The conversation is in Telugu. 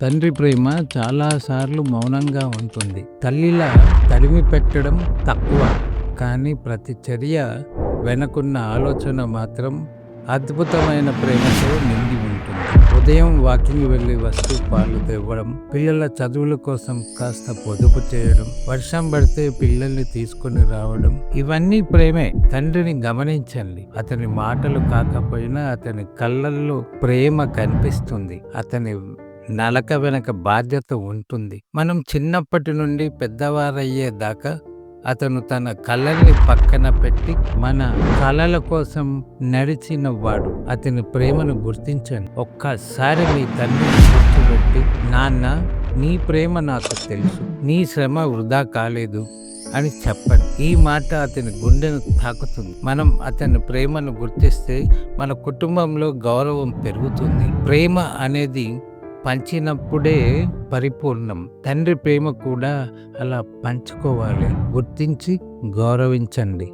తండ్రి ప్రేమ చాలాసార్లు మౌనంగా ఉంటుంది. తల్లిలా తరిమి పెట్టడం తక్కువ, కానీ ప్రతి చర్య వెనకున్న ఆలోచన మాత్రం అద్భుతమైన ప్రేమతో నిండి ఉంటుంది. ఉదయం వాకింగ్ వెళ్ళి వస్తూ పాలు తేవడం, పిల్లల చదువుల కోసం కాస్త పొదుపు చేయడం, వర్షం పడితే పిల్లల్ని తీసుకొని రావడం, ఇవన్నీ ప్రేమే. తండ్రిని గమనించండి. అతని మాటలు కాకపోయినా అతని కళ్ళల్లో ప్రేమ కనిపిస్తుంది. అతని నడక వెనక బాధ్యత ఉంటుంది. మనం చిన్నప్పటి నుండి పెద్దవారయ్యేదాకా అతను తన కళల్ని పక్కన పెట్టి మన కళల కోసం నడిచిన వాడు. అతని ప్రేమను గుర్తించండి. ఒక్కసారి మీ తల్లిని కూర్చోబెట్టి, నాన్న, నీ ప్రేమ నాకు తెలుసు, నీ శ్రమ వృధా కాలేదు అని చెప్పండి. ఈ మాట అతని గుండెను తాకుతుంది. మనం అతని ప్రేమను గుర్తిస్తే మన కుటుంబంలో గౌరవం పెరుగుతుంది. ప్రేమ అనేది పంచినప్పుడే పరిపూర్ణం. తండ్రి ప్రేమ కూడా అలా పంచుకోవాలి. గుర్తించి గౌరవించండి.